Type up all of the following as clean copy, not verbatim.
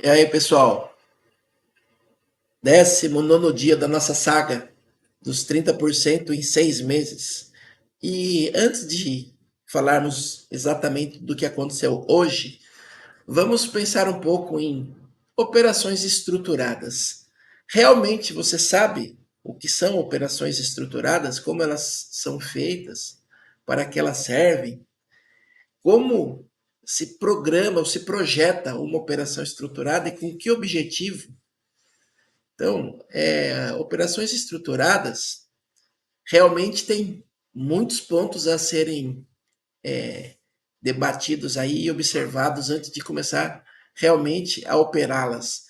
E aí, pessoal? 19º dia da nossa saga dos 30% em 6 meses. E antes de falarmos exatamente do que aconteceu hoje, vamos pensar um pouco em operações estruturadas. Realmente você sabe o que são operações estruturadas, como elas são feitas, para que elas servem, como se programa ou se projeta uma operação estruturada e com que objetivo? Então, operações estruturadas realmente têm muitos pontos a serem debatidos aí e observados antes de começar realmente a operá-las.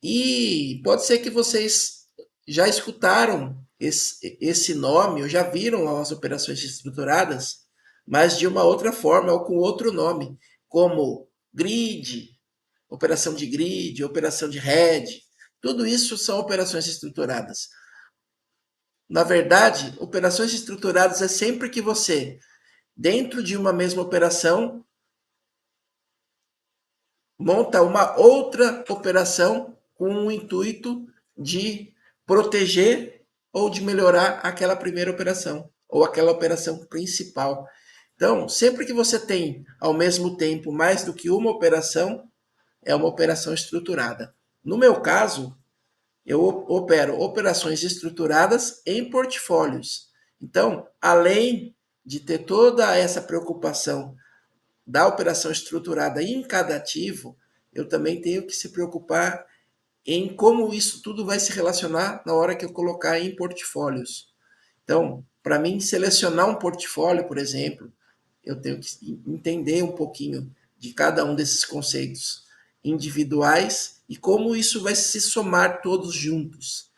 E pode ser que vocês já escutaram esse nome, ou já viram as operações estruturadas, mas de uma outra forma ou com outro nome, como grid, operação de grid, operação de rede. Tudo isso são operações estruturadas. Na verdade, operações estruturadas é sempre que você, dentro de uma mesma operação, monta uma outra operação com o intuito de proteger ou de melhorar aquela primeira operação ou aquela operação principal. Então, sempre que você tem ao mesmo tempo mais do que uma operação, é uma operação estruturada. No meu caso, eu opero operações estruturadas em portfólios. Então, além de ter toda essa preocupação da operação estruturada em cada ativo, eu também tenho que se preocupar em como isso tudo vai se relacionar na hora que eu colocar em portfólios. Então, para mim, selecionar um portfólio, por exemplo, eu tenho que entender um pouquinho de cada um desses conceitos individuais e como isso vai se somar todos juntos.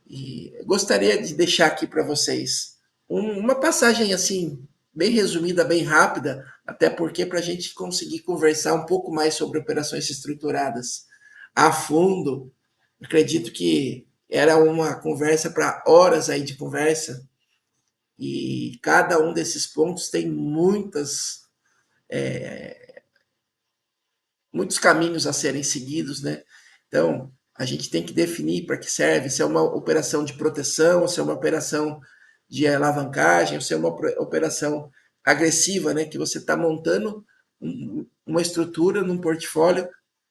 E gostaria de deixar aqui para vocês uma passagem assim, bem resumida, bem rápida, até porque para a gente conseguir conversar um pouco mais sobre operações estruturadas a fundo, acredito que era uma conversa para horas aí de conversa, e cada um desses pontos tem muitos caminhos a serem seguidos, né? Então, a gente tem que definir para que serve, se é uma operação de proteção, se é uma operação de alavancagem, ou se é uma operação agressiva, né? Que você está montando uma estrutura num portfólio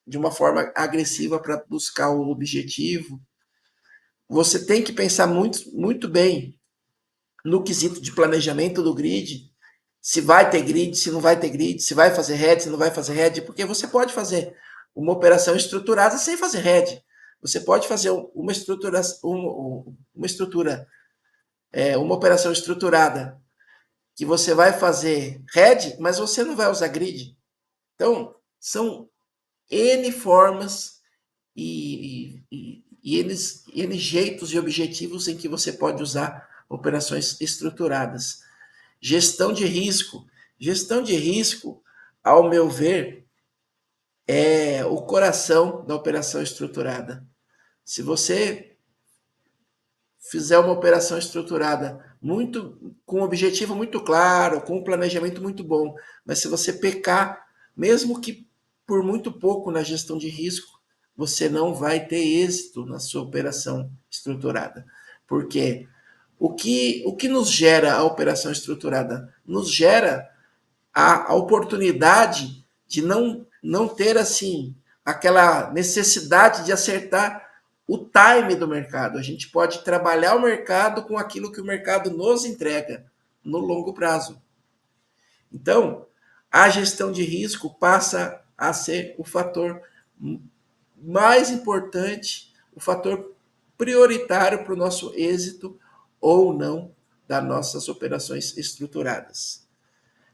de uma forma agressiva para buscar o objetivo. Você tem que pensar muito bem no quesito de planejamento do grid, se vai ter grid, se não vai ter grid, se vai fazer head, se não vai fazer head, porque você pode fazer uma operação estruturada sem fazer head. Você pode fazer uma operação estruturada que você vai fazer head, mas você não vai usar grid. Então, são N formas N jeitos e objetivos em que você pode usar operações estruturadas. Gestão de risco. Gestão de risco, ao meu ver, é o coração da operação estruturada. Se você fizer uma operação estruturada muito com um objetivo muito claro, com um planejamento muito bom, mas se você pecar, mesmo que por muito pouco na gestão de risco, você não vai ter êxito na sua operação estruturada. Porque o que nos gera a operação estruturada? Nos gera a oportunidade de não ter assim aquela necessidade de acertar o time do mercado. A gente pode trabalhar o mercado com aquilo que o mercado nos entrega no longo prazo. Então, a gestão de risco passa a ser o fator mais importante, o fator prioritário para o nosso êxito ou não das nossas operações estruturadas.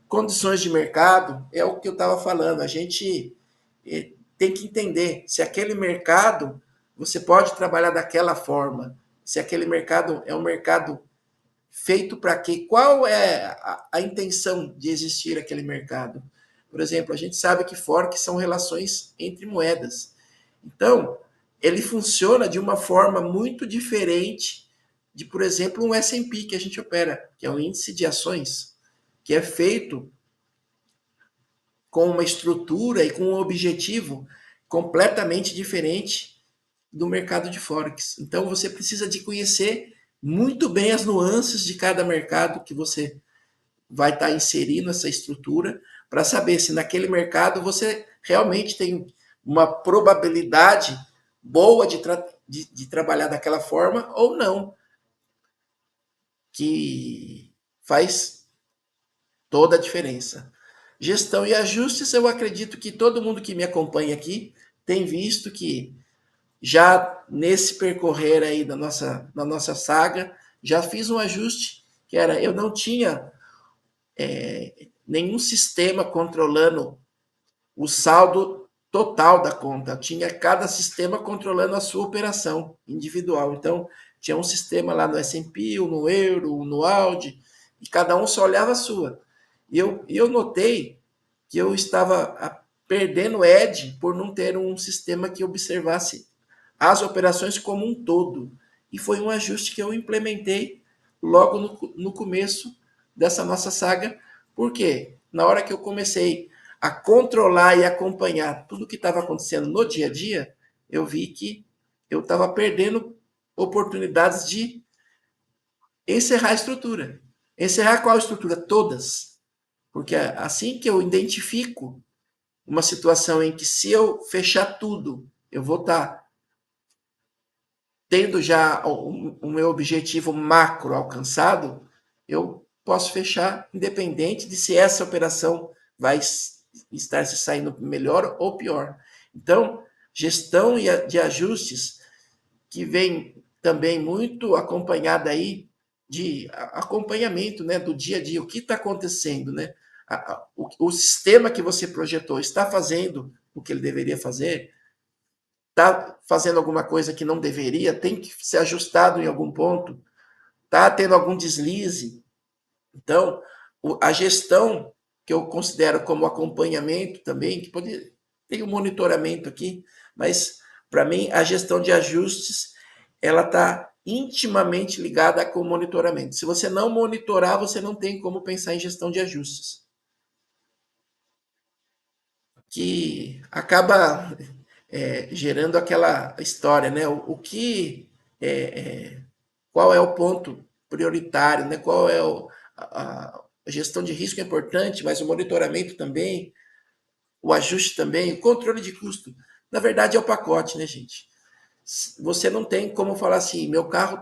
Condições de mercado é o que eu estava falando. A gente tem que entender se aquele mercado você pode trabalhar daquela forma, se aquele mercado é um mercado feito para quê? Qual é a intenção de existir aquele mercado? Por exemplo, a gente sabe que fork são relações entre moedas. Então, ele funciona de uma forma muito diferente de, por exemplo, um S&P que a gente opera, que é um índice de ações, que é feito com uma estrutura e com um objetivo completamente diferente do mercado de Forex. Então, você precisa de conhecer muito bem as nuances de cada mercado que você vai estar inserindo essa estrutura para saber se naquele mercado você realmente tem uma probabilidade boa de trabalhar daquela forma ou não, que faz toda a diferença. Gestão e ajustes, eu acredito que todo mundo que me acompanha aqui tem visto que já nesse percorrer aí da nossa saga, já fiz um ajuste que era, eu não tinha nenhum sistema controlando o saldo total da conta. Tinha cada sistema controlando a sua operação individual. Então, tinha um sistema lá no S&P, um no Euro, um no Audi, e cada um só olhava a sua. E eu notei que eu estava perdendo edge por não ter um sistema que observasse as operações como um todo. E foi um ajuste que eu implementei logo no começo dessa nossa saga, porque na hora que eu comecei a controlar e acompanhar tudo que estava acontecendo no dia a dia, eu vi que eu estava perdendo oportunidades de encerrar a estrutura. Encerrar qual estrutura? Todas. Porque assim que eu identifico uma situação em que se eu fechar tudo, eu vou estar tendo já o meu objetivo macro alcançado, eu posso fechar independente de se essa operação vai estar se saindo melhor ou pior. Então, gestão de ajustes que vem também muito acompanhada aí de acompanhamento, né, do dia a dia, o que está acontecendo, né? O sistema que você projetou está fazendo o que ele deveria fazer? Está fazendo alguma coisa que não deveria? Tem que ser ajustado em algum ponto? Está tendo algum deslize? Então, a gestão que eu considero como acompanhamento também, que pode ter um monitoramento aqui, mas para mim a gestão de ajustes ela está intimamente ligada com o monitoramento. Se você não monitorar, você não tem como pensar em gestão de ajustes, que acaba gerando aquela história, né? O que qual é o ponto prioritário, né? Qual é a gestão de risco é importante, mas o monitoramento também, o ajuste também, o controle de custo. Na verdade, é o pacote, né, gente? Você não tem como falar assim, meu carro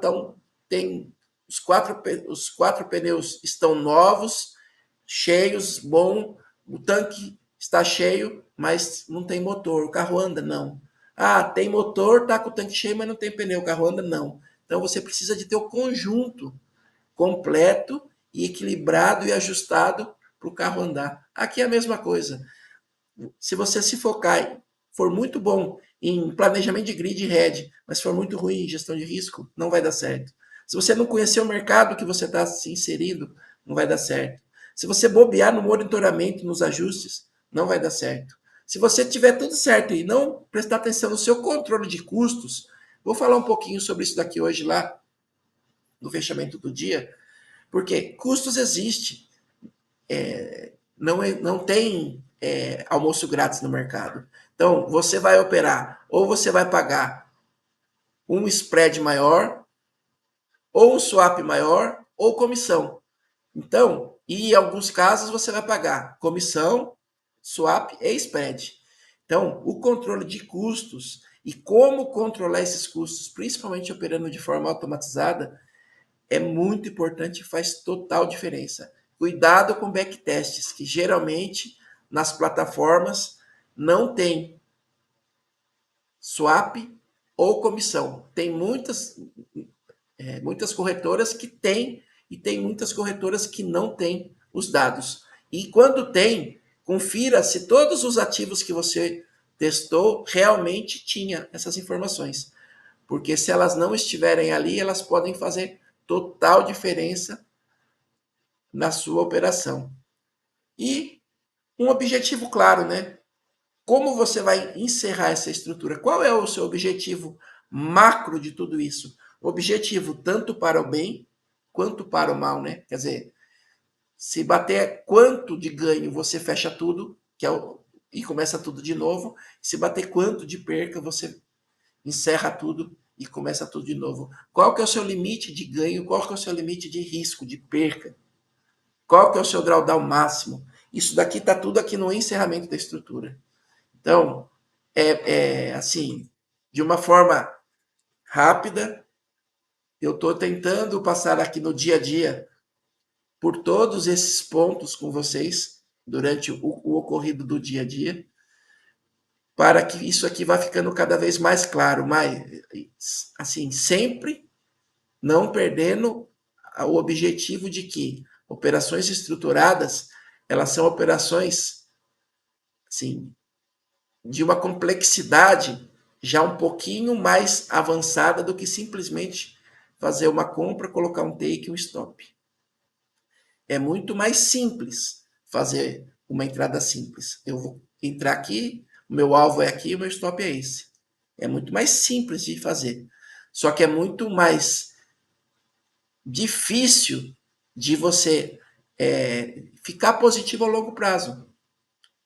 tem os quatro pneus estão novos, cheios, bom, o tanque está cheio, mas não tem motor, o carro anda, não. Ah, tem motor, tá com o tanque cheio, mas não tem pneu, o carro anda, não. Então você precisa de ter o conjunto completo e equilibrado e ajustado para o carro andar. Aqui é a mesma coisa. Se você se focar e for muito bom em planejamento de grid e head, mas for muito ruim em gestão de risco, não vai dar certo. Se você não conhecer o mercado que você está se inserindo, não vai dar certo. Se você bobear no monitoramento, nos ajustes, não vai dar certo. Se você tiver tudo certo e não prestar atenção no seu controle de custos, vou falar um pouquinho sobre isso daqui hoje lá no fechamento do dia, porque custos existem. Não tem almoço grátis no mercado. Então, você vai operar, ou você vai pagar um spread maior, ou um swap maior, ou comissão. Então, e em alguns casos você vai pagar comissão, swap e spread. Então, o controle de custos e como controlar esses custos, principalmente operando de forma automatizada, é muito importante e faz total diferença. Cuidado com backtests, que geralmente nas plataformas não tem swap ou comissão. Tem muitas corretoras que têm e tem muitas corretoras que não têm os dados. E quando tem, confira se todos os ativos que você testou realmente tinha essas informações. Porque se elas não estiverem ali, elas podem fazer total diferença na sua operação. E um objetivo claro, né? Como você vai encerrar essa estrutura? Qual é o seu objetivo macro de tudo isso? Objetivo tanto para o bem quanto para o mal, né? Quer dizer, se bater quanto de ganho você fecha tudo, que é e começa tudo de novo. Se bater quanto de perca, você encerra tudo e começa tudo de novo. Qual que é o seu limite de ganho? Qual que é o seu limite de risco, de perca? Qual que é o seu drawdown máximo? Isso daqui está tudo aqui no encerramento da estrutura. Então, assim, de uma forma rápida, eu estou tentando passar aqui no dia a dia por todos esses pontos com vocês durante o ocorrido do dia a dia, para que isso aqui vá ficando cada vez mais claro, mas assim, sempre não perdendo o objetivo de que operações estruturadas, elas são operações assim, de uma complexidade já um pouquinho mais avançada do que simplesmente fazer uma compra, colocar um take e um stop. É muito mais simples fazer uma entrada simples. Eu vou entrar aqui, o meu alvo é aqui, o meu stop é esse. É muito mais simples de fazer. Só que é muito mais difícil de você ficar positivo a longo prazo.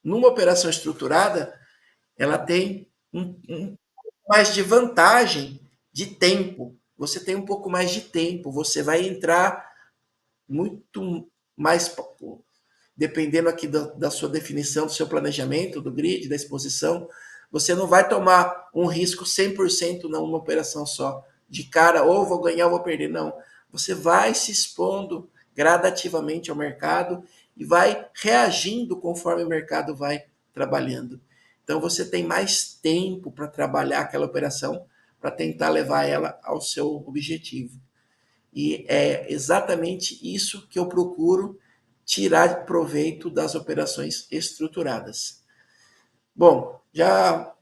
Numa operação estruturada, ela tem um mais de vantagem de tempo. Você tem um pouco mais de tempo, você vai entrar muito mais, dependendo aqui da sua definição, do seu planejamento, do grid, da exposição, você não vai tomar um risco 100% numa operação só, de cara, ou vou ganhar ou vou perder, não. Você vai se expondo gradativamente ao mercado e vai reagindo conforme o mercado vai trabalhando. Então você tem mais tempo para trabalhar aquela operação, para tentar levar ela ao seu objetivo. E é exatamente isso que eu procuro tirar proveito das operações estruturadas. Bom, já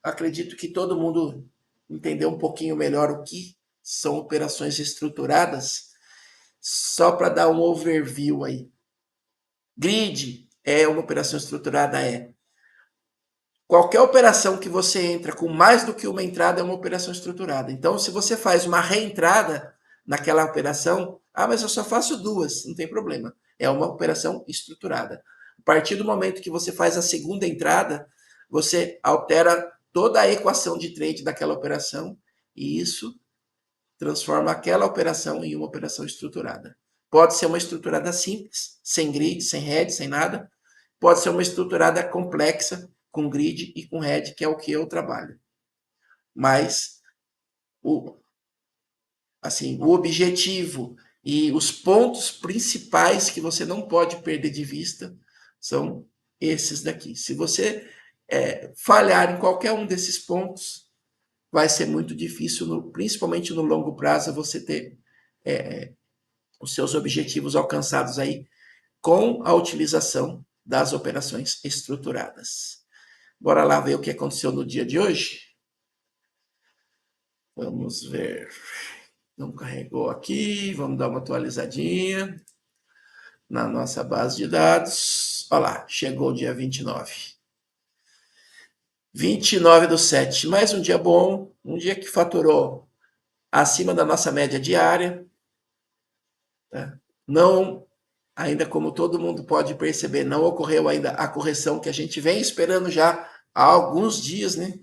acredito que todo mundo entendeu um pouquinho melhor o que são operações estruturadas. Só para dar um overview aí. Grid é uma operação estruturada, é. Qualquer operação que você entra com mais do que uma entrada é uma operação estruturada. Então, se você faz uma reentrada naquela operação, mas eu só faço duas, não tem problema. É uma operação estruturada. A partir do momento que você faz a segunda entrada, você altera toda a equação de trade daquela operação e isso transforma aquela operação em uma operação estruturada. Pode ser uma estruturada simples, sem grid, sem head, sem nada. Pode ser uma estruturada complexa, com grid e com head, que é o que eu trabalho. Mas o, assim, o objetivo e os pontos principais que você não pode perder de vista são esses daqui. Se você falhar em qualquer um desses pontos, vai ser muito difícil, principalmente no longo prazo, você ter os seus objetivos alcançados aí com a utilização das operações estruturadas. Bora lá ver o que aconteceu no dia de hoje? Vamos ver. Não carregou aqui. Vamos dar uma atualizadinha na nossa base de dados. Olha lá, chegou o dia 29. 29/7. Mais um dia bom. Um dia que faturou acima da nossa média diária. Tá? Não, ainda como todo mundo pode perceber, não ocorreu ainda a correção que a gente vem esperando já há alguns dias, né?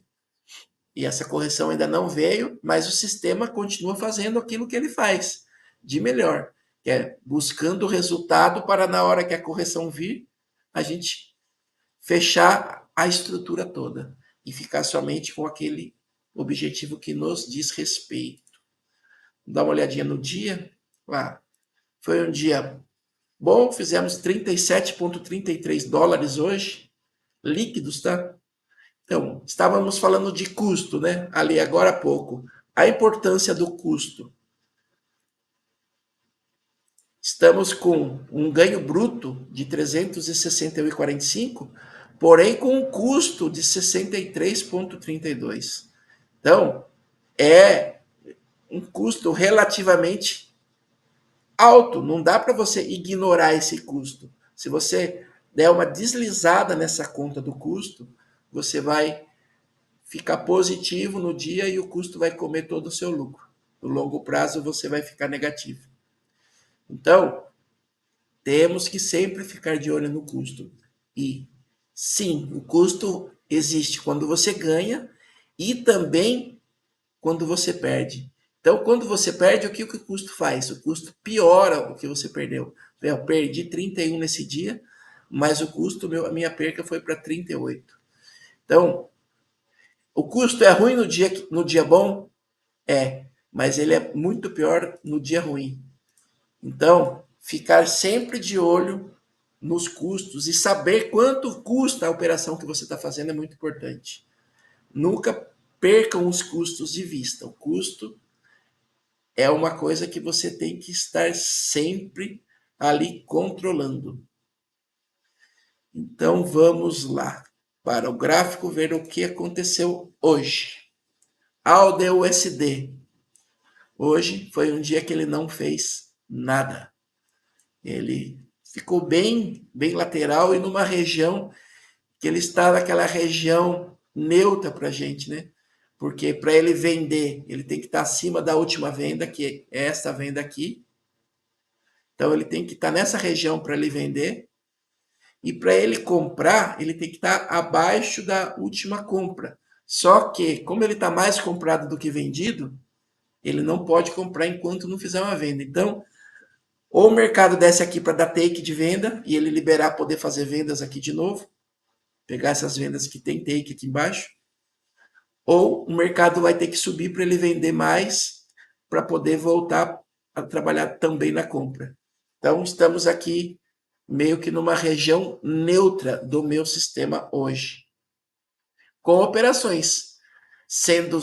E essa correção ainda não veio, mas o sistema continua fazendo aquilo que ele faz de melhor, que é buscando o resultado para na hora que a correção vir, a gente fechar a estrutura toda e ficar somente com aquele objetivo que nos diz respeito. Dá uma olhadinha no dia. Foi um dia bom, fizemos 37,33 dólares hoje, líquidos, tá? Então, estávamos falando de custo, né? Ali agora há pouco. A importância do custo. Estamos com um ganho bruto de 361,45, porém com um custo de 63,32. Então, é um custo relativamente alto. Não dá para você ignorar esse custo. Se você der uma deslizada nessa conta do custo, você vai ficar positivo no dia e o custo vai comer todo o seu lucro. No longo prazo você vai ficar negativo. Então, temos que sempre ficar de olho no custo. E Sim, o custo existe quando você ganha e também quando você perde. Então, quando você perde, o que o custo faz? O custo piora o que você perdeu. Eu perdi 31 nesse dia, mas o custo, a minha perca foi para 38. Então, o custo é ruim no dia bom? É, mas ele é muito pior no dia ruim. Então, ficar sempre de olho nos custos e saber quanto custa a operação que você está fazendo é muito importante. Nunca percam os custos de vista. O custo é uma coisa que você tem que estar sempre ali controlando. Então vamos lá para o gráfico ver o que aconteceu hoje. AUD-USD. Hoje foi um dia que ele não fez nada. Ele ficou bem lateral e numa região que ele está naquela região neutra para a gente, né? Porque para ele vender, ele tem que estar acima da última venda, que é esta venda aqui. Então ele tem que estar nessa região para ele vender. E para ele comprar, ele tem que estar abaixo da última compra. Só que, como ele está mais comprado do que vendido, ele não pode comprar enquanto não fizer uma venda. Então, ou o mercado desce aqui para dar take de venda e ele liberar poder fazer vendas aqui de novo, pegar essas vendas que tem take aqui embaixo, ou o mercado vai ter que subir para ele vender mais para poder voltar a trabalhar também na compra. Então, estamos aqui meio que numa região neutra do meu sistema hoje, com operações sendo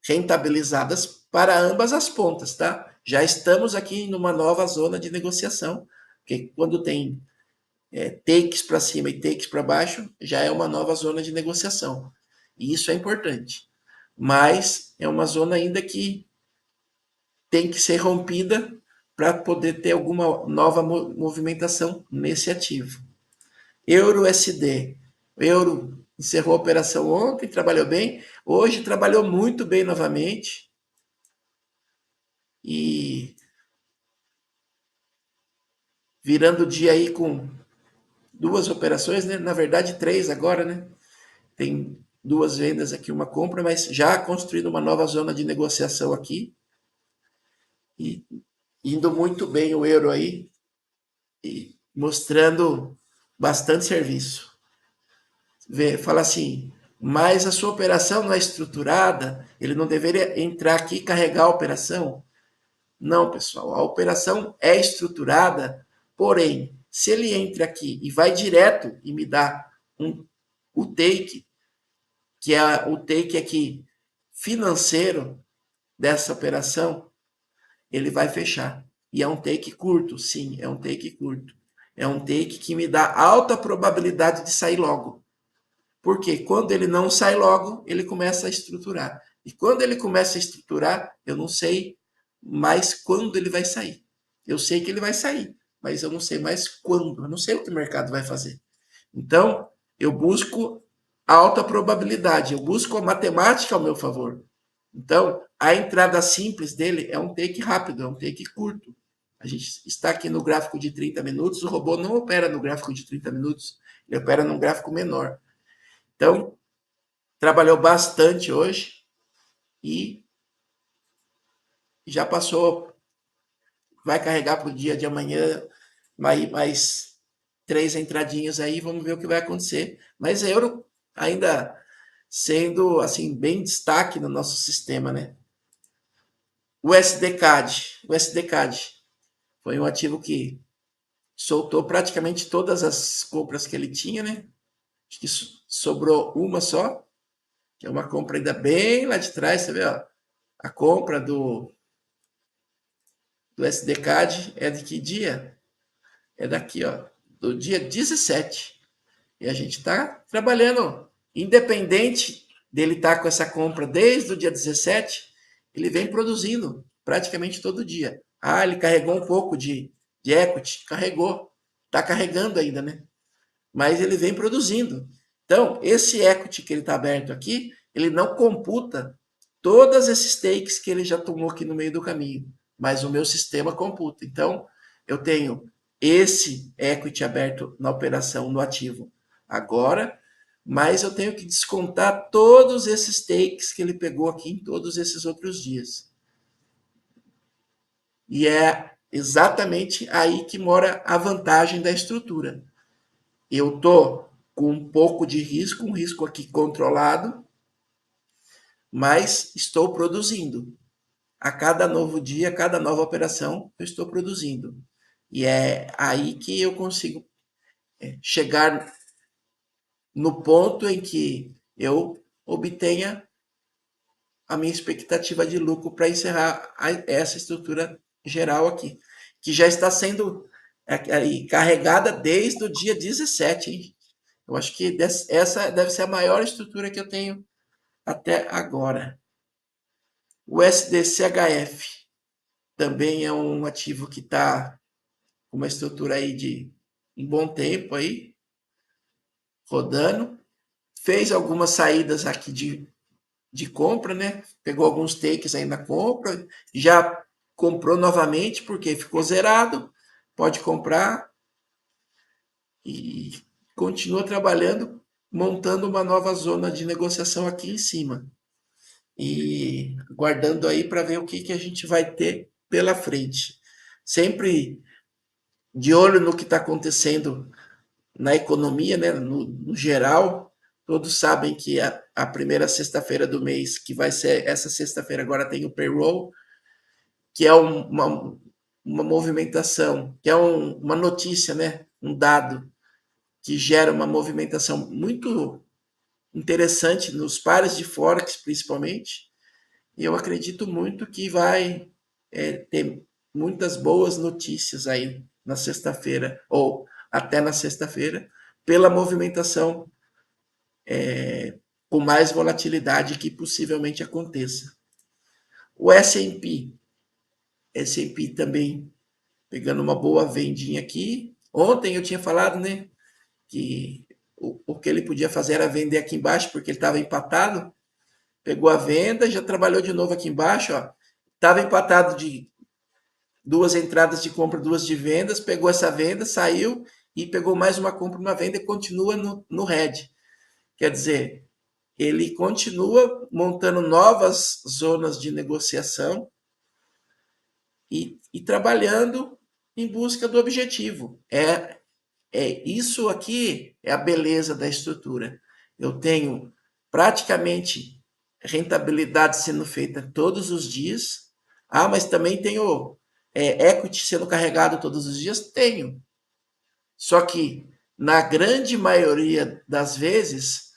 rentabilizadas para ambas as pontas, tá? Já estamos aqui numa nova zona de negociação, porque quando tem takes para cima e takes para baixo, já é uma nova zona de negociação. E isso é importante. Mas é uma zona ainda que tem que ser rompida para poder ter alguma nova movimentação nesse ativo. Euro SD. O euro encerrou a operação ontem, trabalhou bem. Hoje trabalhou muito bem novamente. E virando o dia aí com duas operações, né? Na verdade, três agora, né? Tem duas vendas aqui, uma compra, mas já construindo uma nova zona de negociação aqui. E indo muito bem o euro aí e mostrando bastante serviço. Fala assim, mas a sua operação não é estruturada, ele não deveria entrar aqui e carregar a operação? Não, pessoal, a operação é estruturada, porém, se ele entra aqui e vai direto e me dá o take, que é o take aqui financeiro dessa operação, ele vai fechar. E é um take curto, sim, é um take curto. É um take que me dá alta probabilidade de sair logo. Porque quando ele não sai logo, ele começa a estruturar. E quando ele começa a estruturar, eu não sei mais quando ele vai sair. Eu sei que ele vai sair, mas eu não sei mais quando. Eu não sei o que o mercado vai fazer. Então, eu busco alta probabilidade, eu busco a matemática ao meu favor. Então, a entrada simples dele é um take rápido, é um take curto. A gente está aqui no gráfico de 30 minutos, o robô não opera no gráfico de 30 minutos, ele opera num gráfico menor. Então, trabalhou bastante hoje e já passou, vai carregar para o dia de amanhã mais três entradinhas aí, vamos ver o que vai acontecer. Mas euro ainda sendo assim bem destaque no nosso sistema, né? O SDCAD, o SDCAD foi um ativo que soltou praticamente todas as compras que ele tinha, né? Acho que sobrou uma só, que é uma compra ainda bem lá de trás, você vê, ó, a compra do SDCAD é de que dia? É daqui, ó, do dia 17. E a gente está trabalhando, independente dele estar com essa compra desde o dia 17, ele vem produzindo praticamente todo dia. Ah, ele carregou um pouco de equity, carregou, está carregando ainda, né? Mas ele vem produzindo. Então, esse equity que ele está aberto aqui, ele não computa todas esses takes que ele já tomou aqui no meio do caminho, mas o meu sistema computa. Então, eu tenho esse equity aberto na operação no ativo agora, mas eu tenho que descontar todos esses takes que ele pegou aqui em todos esses outros dias. E é exatamente aí que mora a vantagem da estrutura. Eu estou com um pouco de risco, um risco aqui controlado, mas estou produzindo. A cada novo dia, a cada nova operação, eu estou produzindo. E é aí que eu consigo chegar no ponto em que eu obtenha a minha expectativa de lucro para encerrar essa estrutura geral aqui, que já está sendo carregada desde o dia 17. Hein? Eu acho que essa deve ser a maior estrutura que eu tenho até agora. O SDCHF também é um ativo que está com uma estrutura aí de um bom tempo aí, rodando. Fez algumas saídas aqui de compra, né? Pegou alguns takes aí na compra, já comprou novamente porque ficou zerado, pode comprar e continua trabalhando, montando uma nova zona de negociação aqui em cima. E guardando aí para ver o que a gente vai ter pela frente. Sempre de olho no que está acontecendo na economia, né, no geral. Todos sabem que a primeira sexta-feira do mês, que vai ser essa sexta-feira, agora tem o payroll, que é uma movimentação, que é uma notícia, né, um dado que gera uma movimentação muito interessante nos pares de Forex, principalmente. E eu acredito muito que vai ter muitas boas notícias aí na sexta-feira, ou até na sexta-feira, pela movimentação com mais volatilidade que possivelmente aconteça. O S&P também pegando uma boa vendinha aqui. Ontem eu tinha falado, né, que o que ele podia fazer era vender aqui embaixo porque ele estava empatado. Pegou a venda, já trabalhou de novo aqui embaixo, ó. Estava empatado de duas entradas de compra, duas de vendas, pegou essa venda, saiu e pegou mais uma compra, uma venda e continua no red. Quer dizer, ele continua montando novas zonas de negociação e trabalhando em busca do objetivo. Isso aqui é a beleza da estrutura. Eu tenho praticamente rentabilidade sendo feita todos os dias. Ah, mas também tenho equity sendo carregado todos os dias? Tenho. Só que, na grande maioria das vezes,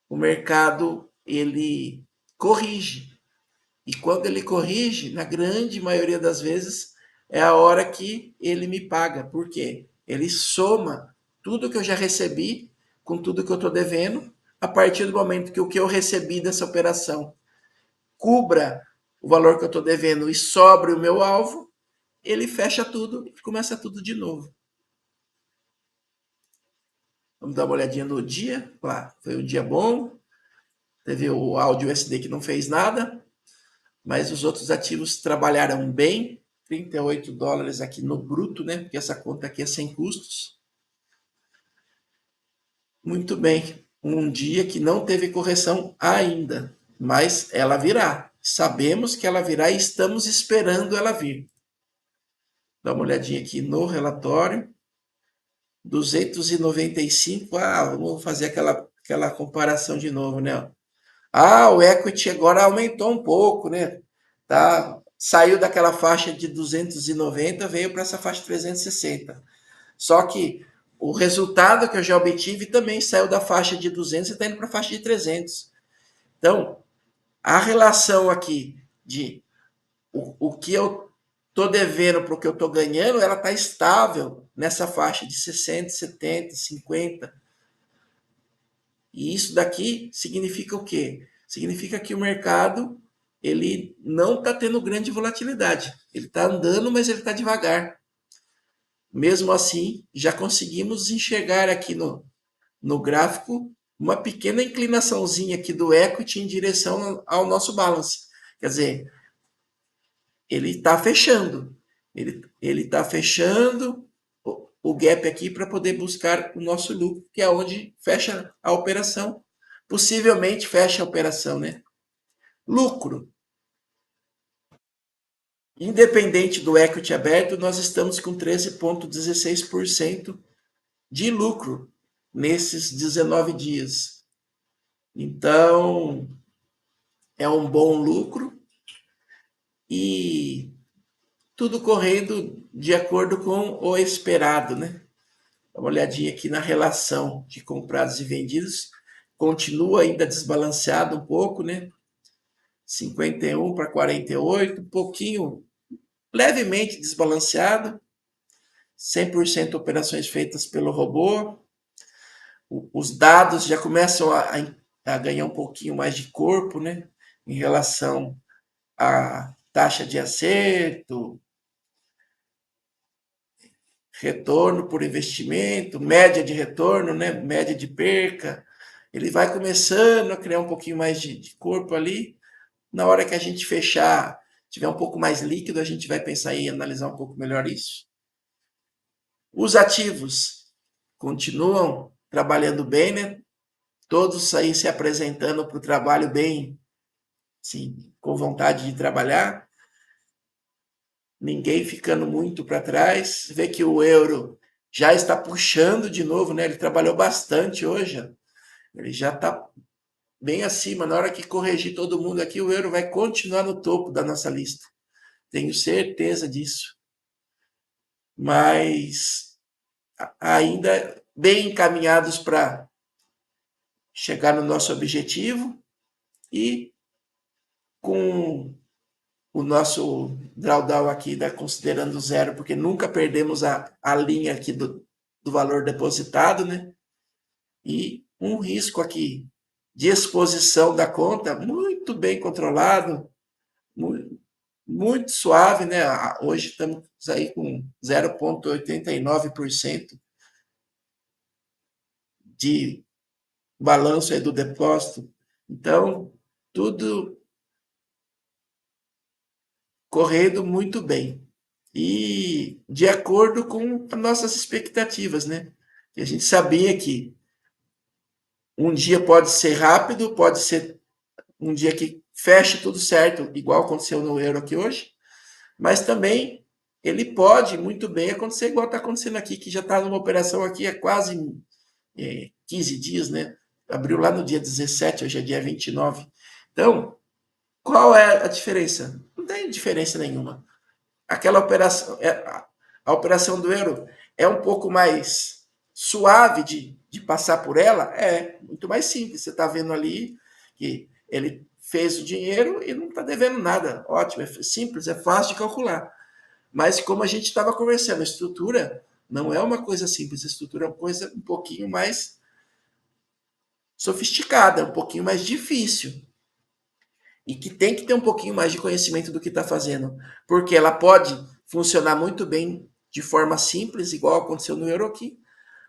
o mercado ele corrige. E quando ele corrige, na grande maioria das vezes, é a hora que ele me paga. Por quê? Ele soma tudo que eu já recebi com tudo que eu estou devendo, a partir do momento que o que eu recebi dessa operação cubra o valor que eu estou devendo e sobre o meu alvo, ele fecha tudo e começa tudo de novo. Vamos dar uma olhadinha no dia. Lá, foi um dia bom. Teve o áudio USD que não fez nada, mas os outros ativos trabalharam bem. 38 dólares aqui no bruto, né? Porque essa conta aqui é sem custos. Muito bem. Um dia que não teve correção ainda, mas ela virá. Sabemos que ela virá e estamos esperando ela vir. Dá uma olhadinha aqui no relatório. 295. Ah, vamos fazer aquela comparação de novo, né? Ah, o equity agora aumentou um pouco, né? Tá, saiu daquela faixa de 290, veio para essa faixa de 360. Só que o resultado que eu já obtive também saiu da faixa de 200 e está indo para a faixa de 300. Então, a relação aqui de o que eu estou devendo para o que eu estou ganhando, ela está estável nessa faixa de 60, 70, 50. E isso daqui significa o quê? Significa que o mercado ele não está tendo grande volatilidade. Ele está andando, mas ele está devagar. Mesmo assim, já conseguimos enxergar aqui no gráfico uma pequena inclinaçãozinha aqui do equity em direção ao nosso balance. Quer dizer, ele está fechando. Ele está fechando o gap aqui para poder buscar o nosso lucro, que é onde fecha a operação. Possivelmente fecha a operação, né? Lucro. Independente do equity aberto, nós estamos com 13,16% de lucro nesses 19 dias. Então, é um bom lucro e tudo correndo de acordo com o esperado, né? Dá uma olhadinha aqui na relação de comprados e vendidos. Continua ainda desbalanceado um pouco, né? 51 para 48, um pouquinho, levemente desbalanceado. 100% operações feitas pelo robô. Os dados já começam a ganhar um pouquinho mais de corpo, né? Em relação à taxa de acerto, retorno por investimento, média de retorno, né? Média de perca. Ele vai começando a criar um pouquinho mais de corpo ali. Na hora que a gente fechar, tiver um pouco mais líquido, a gente vai pensar em analisar um pouco melhor isso. Os ativos continuam trabalhando bem, né? Todos aí se apresentando para o trabalho bem, sim, com vontade de trabalhar, ninguém ficando muito para trás. Vê que o euro já está puxando de novo, né? Ele trabalhou bastante hoje, ele já está bem acima. Na hora que corrigir todo mundo aqui, o euro vai continuar no topo da nossa lista. Tenho certeza disso. Mas ainda bem encaminhados para chegar no nosso objetivo e com o nosso drawdown aqui da considerando zero, porque nunca perdemos a linha aqui do valor depositado, né? E um risco aqui de exposição da conta muito bem controlado, muito, muito suave, né? Hoje estamos aí com 0,89% de balanço aí do depósito. Então, tudo correndo muito bem. E de acordo com as nossas expectativas, né? E a gente sabia que um dia pode ser rápido, pode ser um dia que feche tudo certo, igual aconteceu no euro aqui hoje, mas também ele pode muito bem acontecer igual está acontecendo aqui, que já está numa operação aqui há quase 15 dias, né? Abriu lá no dia 17, hoje é dia 29. Então, qual é a diferença? Não tem diferença nenhuma. Aquela operação, a operação do euro é um pouco mais suave de passar por ela, é muito mais simples. Você está vendo ali que ele fez o dinheiro e não está devendo nada. Ótimo, é simples, é fácil de calcular. Mas como a gente estava conversando, a estrutura não é uma coisa simples, a estrutura é uma coisa um pouquinho mais sofisticada, um pouquinho mais difícil. E que tem que ter um pouquinho mais de conhecimento do que está fazendo, porque ela pode funcionar muito bem de forma simples, igual aconteceu no Euroqui,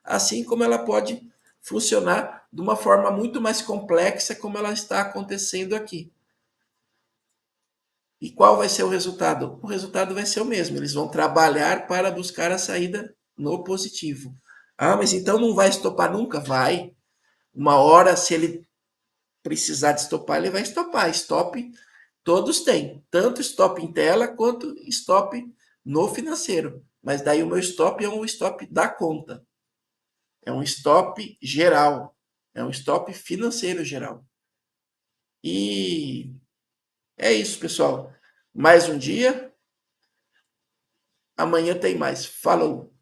assim como ela pode funcionar de uma forma muito mais complexa, como ela está acontecendo aqui. E qual vai ser o resultado? O resultado vai ser o mesmo, eles vão trabalhar para buscar a saída no positivo. Ah, mas então não vai estopar nunca? Vai. Uma hora, se ele precisar de estopar, ele vai estopar. Stop todos têm, tanto stop em tela quanto stop no financeiro. Mas daí o meu stop é um stop da conta. É um stop geral. É um stop financeiro geral. E é isso, pessoal. Mais um dia. Amanhã tem mais. Falou!